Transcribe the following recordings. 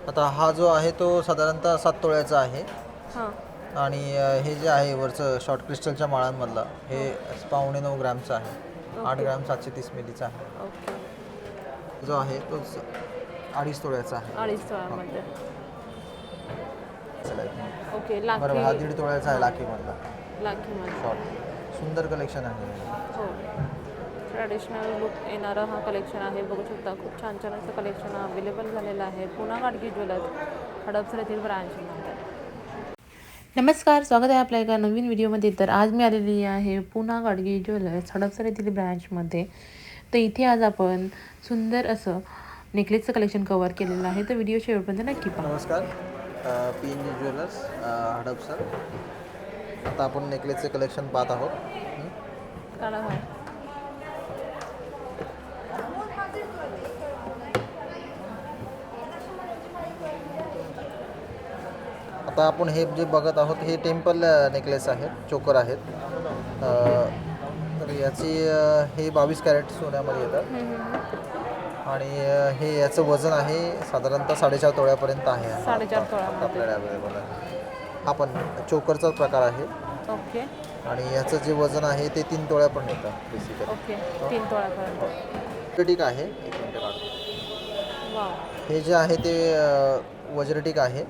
आता हा जो आहे तो साधारणतः 7 तोळ्याचा आहे हां. आणि हे जे आहे वरचं शॉर्ट क्रिस्टलच्या माळांमधलं हे 9.5 ग्रॅमचं आहे. 8 ओके. ग्रॅम 730 मिलीचा आहे. ओके. जो आहे तो 2.5 तोळ्याचा आहे. 2.5 हां. तोळ्यामध्ये. चला एक मिनिट. ओके. बरोबर, लाखी. हा 1.5 तोळ्याचा आहे हां. लाखीमधला लाखीमध्ये. शॉर्ट. सुंदर कलेक्शन आहे. हो. ट्रॅडिशनल लुक येणारा हा कलेक्शन आहे. बघू शकता खूप छान छान असं कलेक्शन अवेलेबल झालेलं आहे. पुन्हा गाडगी ज्वेलर्स हडपसर येथील ब्रांचमध्ये. नमस्कार, स्वागत आहे आपल्या एका नवीन व्हिडिओमध्ये. तर आज मी आलेली आहे पुन्हा गाडगी ज्वेलर्स हडपसर येथील ब्रँचमध्ये. तर इथे आज आपण सुंदर असं नेकलेसचं कलेक्शन कव्हर केलेलं आहे. तर व्हिडिओ शेवटपर्यंत नक्की पहा. नमस्कार, PNG ज्वेलर्स हडपसर. आता आपण नेकलेसचे कलेक्शन पाहत आहोत. काढा आहे. आता आपण हे जे बघत आहोत हे टेम्पल नेकलेस आहेत, चोकर आहेत. तर याची हे 22 कॅरेट सोन्यामध्ये येतात आणि हे याचं वजन आहे साधारणतः 4.5 तोळ्यापर्यंत आहे. 4.5 तोळ्यामध्ये आपल्याला अवेलेबल आहे. हा पण चोकरचा प्रकार आहे ओके. आणि याचं जे वजन आहे ते 3 तोळ्यापर्यंत येतं बेसिकली. ओके. 3 तोळ्यापर्यंत. वज्रटिक आहे. एक मिनिट काढतो. वाव. हे जे आहे ते वज्रटिक आहे.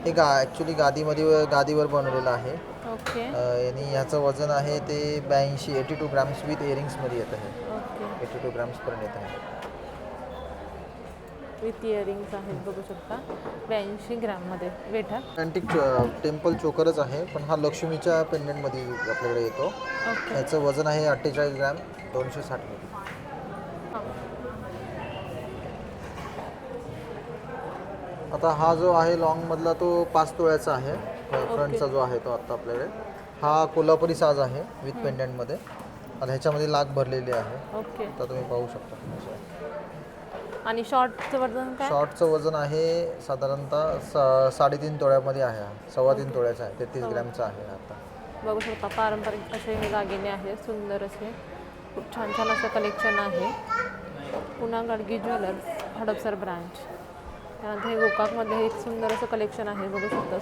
हे ॲक्च्युली गादीवर बनवलेलं आहे. ओके. आणि ह्याचं वजन आहे ते 82 ग्रॅम्स विथ इयरिंग्समध्ये येतं आहे. ओके. 82 ग्रॅम्सपर्यंत येत आहे. विथ इयरिंग्स आहेत बघू शकता. 82 ग्रॅममध्ये वेट आहे. अँटिक टेम्पल चोकरच आहे, पण हा लक्ष्मीच्या पेंडंटमध्ये आपल्याकडे येतो. ओके. ह्याचं वजन आहे 48 ग्रॅम 260 मिली. हां. आता हा जो आहे लॉंगमधला तो 5 तोळ्याचा आहे. फ्रंटचा जो आहे तो आत्ता आपल्याकडे हा कोल्हापुरी साज आहे विथ पेंडंटमध्ये. आता ह्याच्यामध्ये लाख भरलेली आहे. ओके. आता तुम्ही पाहू शकता. आणि शॉर्टचं वजन काय? शॉर्टचं वजन आहे साधारणतः 3.5 तोळ्यामध्ये आहे. 3.25 तोळ्याचा आहे. 33 ग्रॅमचा आहे आता. बघू शकता पारंपरिक असे हे दागिने आहेत. सुंदर असे खूप छान छान असं कलेक्शन आहे. पुन्हा गाडगी ज्वेलर्स हडपसर ब्रांच. त्यानंतर हे गोकाकमध्ये एक सुंदर असं कलेक्शन आहे. बघू शकता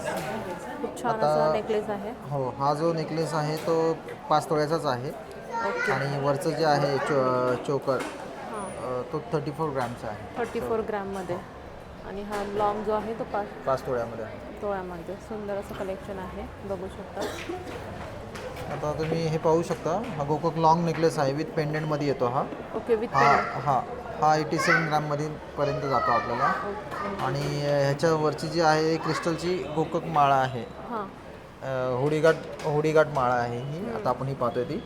खूप छान असा नेकलेस आहे. हो, हा जो नेकलेस आहे तो 5 तोळ्याचाच आहे ओके. आणि वरचं जे आहे चोकर हां. तो 34 ग्रॅमचा आहे. 34 ग्रॅममध्ये. आणि हा लॉंग जो आहे तो 5 तोळ्यामध्ये आहे. तोळ्यामध्ये. सुंदर असं कलेक्शन आहे. बघू शकता. आता तुम्ही हे पाहू शकता. हा गोकक लॉंग नेकलेस आहे विथ पेंडंटमध्ये येतो हा. ओके. विथ हा 87 ग्रॅममध्ये पर्यंत जातो आपल्याला. आणि ह्याच्यावरची जी आहे क्रिस्टलची गोकक माळा आहे. हां. होडीघाट माळा आहे ही. आता आपण ही पाहतोय ती.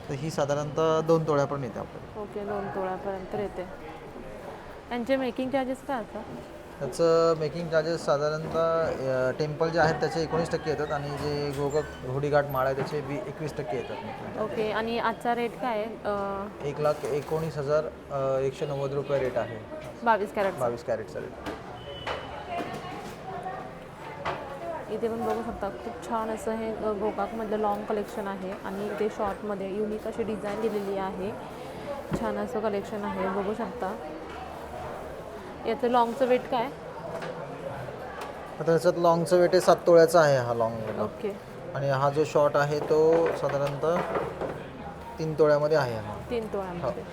तर ही साधारणतः 2 तोळ्यापर्यंत येते आपल्याला. ओके. 2 तोळ्यापर्यंत येते. त्यांचे मेकिंग चार्जेस काय असतात? त्याचं मेकिंग चार्जेस साधारणतः टेम्पल जे आहेत त्याचे 19% येतात आणि जे गोकक होडीघाट माळा आहे त्याचे 21% येतात. ओके. आणि आजचा रेट काय आहे? 1,19,190 रुपये रेट आहे. 22 कॅरेट. 22 कॅरेटचा रेट. इथे पण बघू शकता खूप छान असं हे गोकाकमधलं लॉंग कलेक्शन आहे आणि इथे शॉर्टमध्ये युनिक अशी डिझाईन दिलेली आहे. छान असं कलेक्शन आहे. बघू शकता. याचं लॉंगचं वेट काय? आता त्याच्यात लॉंगचं वेट आहे 7 तोळ्याचा आहे हा लॉंग. ओके. आणि हा जो शॉर्ट आहे तो साधारणतः 3 तोळ्यामध्ये आहे हा. 3 तोळ्यामध्ये.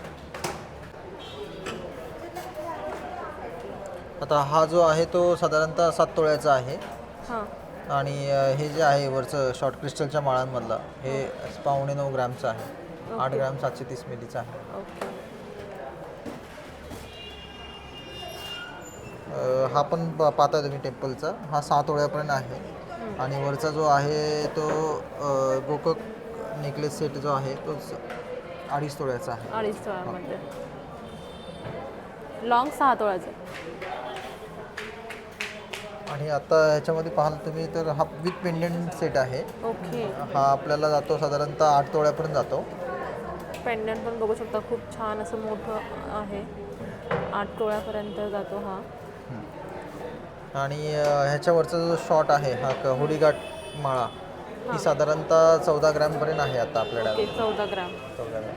आता हा जो आहे तो साधारणतः 7 तोळ्याचा आहे हां. आणि हे जे आहे वरचं शॉर्ट क्रिस्टलच्या माळांमधलं हे 9.5 ग्रॅमचं आहे. 8 ग्रॅम 730 मिलीचा आहे. ओके. हा पण पाहता तुम्ही टेम्पलचा हा 6 तोळ्यापर्यंत आहे आणि वरचा जो आहे तो गोकक नेकलेस सेट जो आहे तो 2.5 तोळ्याचा आहे. 2.5 तोळ्यामध्ये. लॉंग 6 तोळ्याचं. आणि आता ह्याच्यामध्ये पाहाल तुम्ही तर हा विथ पेंडंट सेट आहे. ओके. हा आपल्याला जातो साधारणतः 8 तोळ्यापर्यंत जातो. पेंडंट पण बघू शकता खूप छान असं मोठं आहे. 8 तोळ्यापर्यंत जातो हा. आणि ह्याच्यावरचा जो शॉट आहे हा होडीघाट माळा ही साधारणतः 14 ग्रॅमपर्यंत आहे आता आपल्याकडे. ओके. 14 ग्रॅम. 14 ग्रॅम.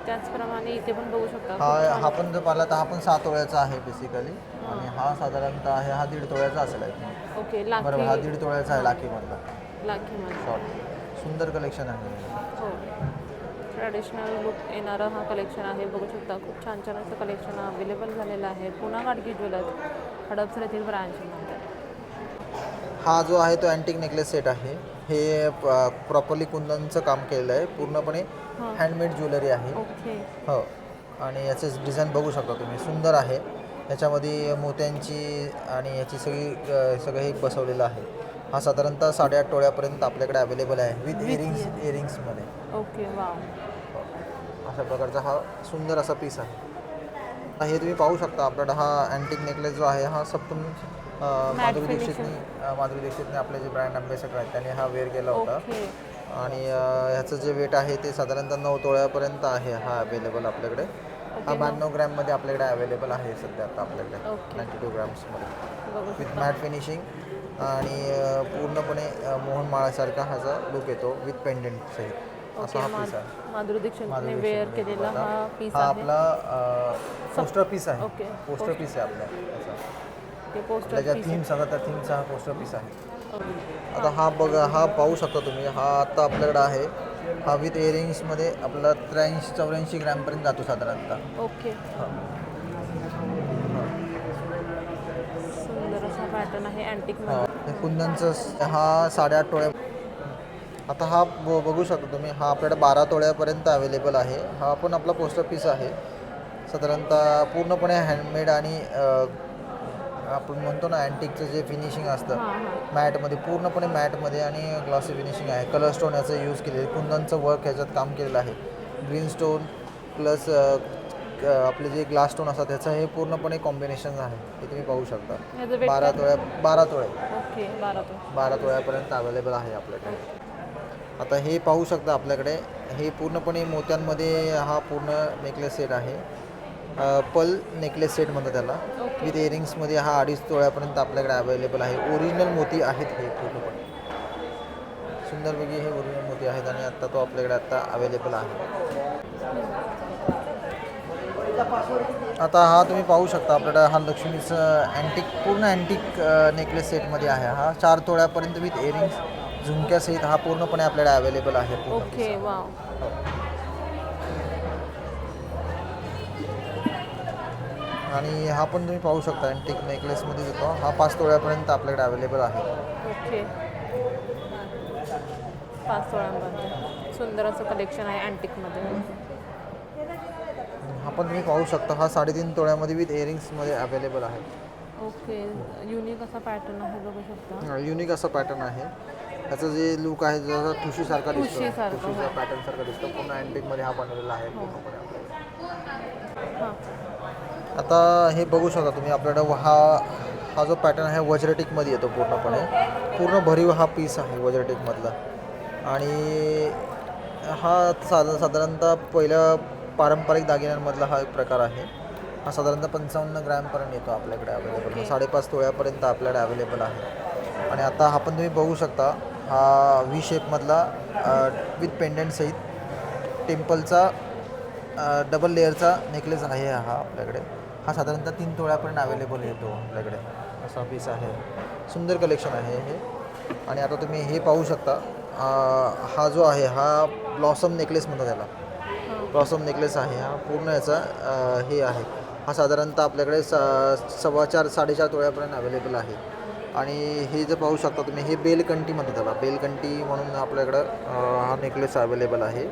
त्याचप्रमाणे इथे पण बघू शकता खूप हा छान. हा पण जर पाहिला तर हा पण 7 तोळ्याचा आहे बेसिकली आणि हा साधारणतः आहे हा 1.5 तोळ्याचा असेल आहे. ओके, बरोबर, हा लाखी 1.5 तोळ्याचा आहे लाखीमधला लाखीमध्ये. शॉर्ट. सुंदर कलेक्शन आहे. हो, ट्रॅडिशनल लुक येणारं हा कलेक्शन आहे. बघू शकता खूप छान छान असं कलेक्शन अवेलेबल झालेलं आहे. पुन्हा गाडगी ज्वेलर्स हडपसर येथील ब्रांचमध्ये. हा जो आहे तो अँटिक नेकलेस सेट आहे. हे प्रॉपरली कुंदनचं काम केलेलं आहे. पूर्णपणे हां. हँडमेड ज्वेलरी आहे. ओके. हो, आणि याचे डिझाईन बघू शकता तुम्ही, सुंदर आहे. याच्यामध्ये मोत्यांची आणि याची सगळं हे बसवलेलं आहे. हा साधारणतः 8.5 तोळ्यापर्यंत आपल्याकडे अवेलेबल आहे विथ इयरिंग्समध्ये. Okay, wow. अशा प्रकारचा हा सुंदर असा पीस आहे. हे तुम्ही पाहू शकता आपल्याला हा अँटिक नेकलेस जो आहे हा सप्तम माधुरी दीक्षितने आपले जे ब्रँड अँबॅसेडर आहेत त्यांनी हा वेअर केला होता. ओके. आणि ह्याचं जे वेट आहे ते साधारणतः 9 तोळ्यापर्यंत आहे हा अवेलेबल आपल्याकडे. हा 92 ग्रॅममध्ये आपल्याकडे अवेलेबल आहे सध्या आता आपल्याकडे. ओके. 92 ग्रॅम्समध्ये बघू विथ शकता. मॅट फिनिशिंग आणि पूर्णपणे मोहनमाळासारखा ह्याचा लुक येतो विथ पेंडेंट सहित असा ओके, हा पीस आहे. माधुरी दीक्षितने माधुरी वेअर दीक्षितने केलेला केलेला हा पीस हा आहे. आपला पोस्टर पीस आहे. ओके. पोस्टर पीस आहे आपल्या याचा. ते पोस्टर आपल्या ज्या पीस. थीम्स आता त्या थीमचा हा पोस्टर पीस आहे. ओके. आता हा बघा, हा पाहू शकता तुम्ही, हा आता आपल्याकडे आहे. हा विथ इयरिंग्समध्ये आपला 83-84 ग्रॅमपर्यंत जातो साधारणतः. ओके. सुंदर असा पॅटर्न आहे अँटिकमध्ये. कुंदनचं हा 8.5 तोळ्या. आता हा बघू शकता तुम्ही, हा आपल्याकडे 12 तोळ्यापर्यंत अवेलेबल आहे. हा पण आपला पोस्टर पीस आहे. साधारणतः पूर्णपणे हँडमेड आणि आपण म्हणतो ना अँटिकचं जे फिनिशिंग असतं हां हां. मॅटमध्ये, पूर्णपणे मॅटमध्ये आणि ग्लॉसी फिनिशिंग आहे. कलर स्टोन याचं यूज केलेलं आहे. कुंदनचं वर्क ह्याच्यात काम केलेलं आहे. ग्रीन स्टोन प्लस आपले जे ग्लास स्टोन असतात त्याचं हे पूर्णपणे कॉम्बिनेशन आहे. हे तुम्ही पाहू शकता. ह्याचं वेट 12 काय? तोळ्या 12 तोळे ओके, 12 तो. 12 तोळ्यापर्यंत अवेलेबल आहे आपल्याकडे. आता हे पाहू शकता आपल्याकडे, हे पूर्णपणे मोत्यांमध्ये हा पूर्ण नेकलेस सेट आहे. पल नेकलेस सेट म्हणतात त्याला. विथ इयरिंग्समध्ये हा 2.5 तोळ्यापर्यंत आपल्याकडे अवेलेबल आहे. ओरिजिनल मोती आहेत हे पूर्णपणे. सुंदरपैकी हे ओरिजिनल मोती आहेत आणि आत्ता तो आपल्याकडे आत्ता अवेलेबल आहे. आता हा तुम्ही पाहू शकता आपल्याकडे हा लक्ष्मीचं पूर्ण अँटिक नेकलेस सेटमध्ये आहे. हा 4 तोळ्यापर्यंत विथ इयरिंग्स झुमक्यासहित हा पूर्णपणे आपल्याकडे अवेलेबल आहे. Okay, wow. आणि हा पण तुम्ही पाहू शकता अँटिक नेकलेसमध्ये येतो. हा 5 तोळ्यापर्यंत आपल्याकडे अवेलेबल आहे. ओके, 5 तोळ्यांमध्ये सुंदर असं कलेक्शन आहे अँटिकमध्ये. हा पण तुम्ही पाहू शकता, हा 3.5 तोळ्यामध्ये विथ इयरिंग्समध्ये अवेलेबल आहे. ओके, युनिक असा पॅटर्न आहे, बघू शकता. युनिक असा पॅटर्न आहे. त्याचं जे लुक आहे जसं ठुशीसारखा दिसतो, ठुशीसारखा, ठुशीचा हो. पॅटर्नसारखा दिसतो. पूर्ण अँटिकमध्ये हा बनवलेला आहे हो. पूर्णपणे आपल्याकडे. हां. आता हे बघू शकता तुम्ही आपल्याकडं हा जो पॅटर्न आहे वज्रटिकमध्ये येतो पूर्णपणे. पूर्ण भरीव हा पीस आहे वज्रटिकमधला. आणि हा साधारणतः पहिल्या पारंपरिक दागिन्यांमधला हा एक प्रकार आहे. हा साधारणतः 55 ग्रॅमपर्यंत येतो आपल्याकडे अवेलेबल. हा 5.5 तोळ्यापर्यंत आपल्याकडे अवेलेबल आहे. आणि आता हा पण तुम्ही बघू शकता, हा व्ही शेपमधला विथ पेंडंटसहित टेम्पलचा डबल लेअरचा नेकलेस आहे हा आपल्याकडे. हा साधारणतः 3 तोळ्यापर्यंत अवेलेबल येतो आपल्याकडे. असा पीस आहे. सुंदर कलेक्शन आहे हे. आणि आता तुम्ही हे पाहू शकता, हा जो आहे हा ब्लॉसम नेकलेस म्हणतात त्याला. ब्लॉसम नेकलेस आहे हा. पूर्ण याचा हे आहे. हा साधारणतः आपल्याकडे 4.25-4.5 तोळ्यापर्यंत अवेलेबल आहे. आणि हे जे पाहू शकता तुम्ही, हे बेलकंठी म्हणतात त्याला. बेलकंठी म्हणून आपल्याकडं हा नेकलेस अवेलेबल आहे.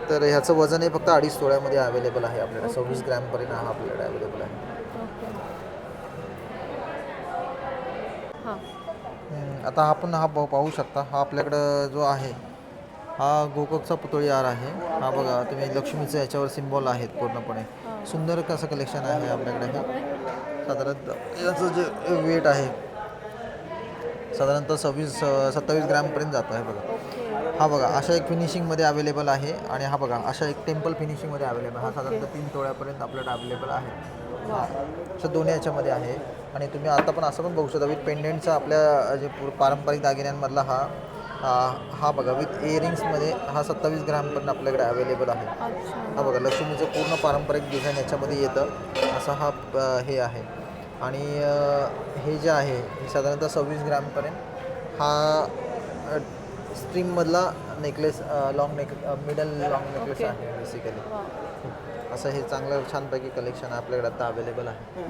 तर ह्याचं वजन हे फक्त 2.5 तोळ्यामध्ये अवेलेबल आहे आपल्याला. 26 ग्रॅमपर्यंत हा आपल्याकडे अवेलेबल आहे. ओके. हां. आता आपण हा पाहू शकता, हा आपल्याकडं जो आहे हा गोककचा पुतळी हार आहे. हा बघा तुम्ही, लक्ष्मीचं याच्यावर सिम्बॉल आहेत पूर्णपणे. सुंदर कसं कलेक्शन आहे आपल्याकडे हे. साधारणतः याचं जे वेट आहे साधारणतः 27 ग्रॅमपर्यंत जातो आहे बघा. ओके. हा बघा अशा एक फिनिशिंगमध्ये अवेलेबल आहे. आणि हा बघा अशा एक टेम्पल फिनिशिंगमध्ये अवेलेबल. हा साधारणतः 3 तोळ्यापर्यंत आपल्याकडे अवेलेबल आहे. असं दोन्ही याच्यामध्ये आहे. आणि तुम्ही आता पण असं पण बघू शकता विथ पेंडेंटचा आपल्या जे पारंपरिक दागिन्यांमधला हा हा बघा विथ इयरिंग्समध्ये हा 27 ग्रामपर्यंत आपल्याकडे अवेलेबल आहे. अच्छा. हा बघा लक्ष्मीचं पूर्ण पारंपरिक डिझाईन याच्यामध्ये येतं असा हा हे आहे. आणि हे जे आहे हे साधारणतः 26 ग्रामपर्यंत हा स्ट्रिंगमधला necklace middle long necklace okay. आहे बेसिकली. वा. असं हे चांगलं छानपैकी कलेक्शन आपल्याकडे आता अवेलेबल आहे.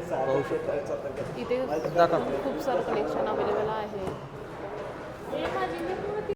पाहू शकता. इथे दाखवा. खूप सारं कलेक्शन अवेलेबल आहे.